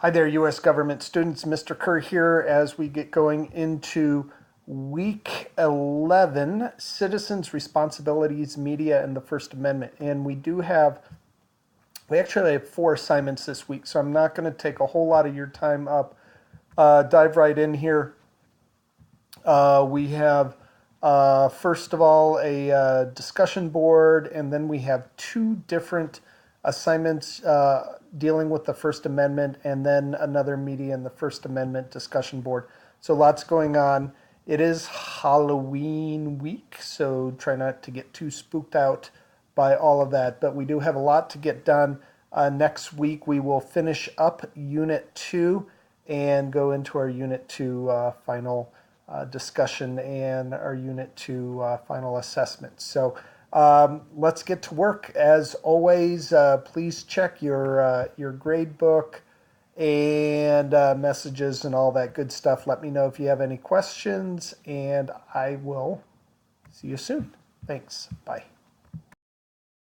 Hi there, U.S. government students. Mr. Kerr here as we get going into week 11, Citizens' Responsibilities, Media, and the First Amendment. And we actually have 4 assignments this week, so I'm not going to take a whole lot of your time up. Dive right in here. We have, first of all, a discussion board, and then we have 2 different assignments dealing with the First Amendment, and then another media and the First Amendment discussion board. So lots going on. It is Halloween week, so try not to get too spooked out by all of that. But we do have a lot to get done. Next week we will finish up Unit 2 and go into our Unit 2 final discussion and our Unit 2 final assessment. So let's get to work. As always, please check your grade book and messages and all that good stuff. Let me know if you have any questions, and I will see you soon. Thanks. Bye.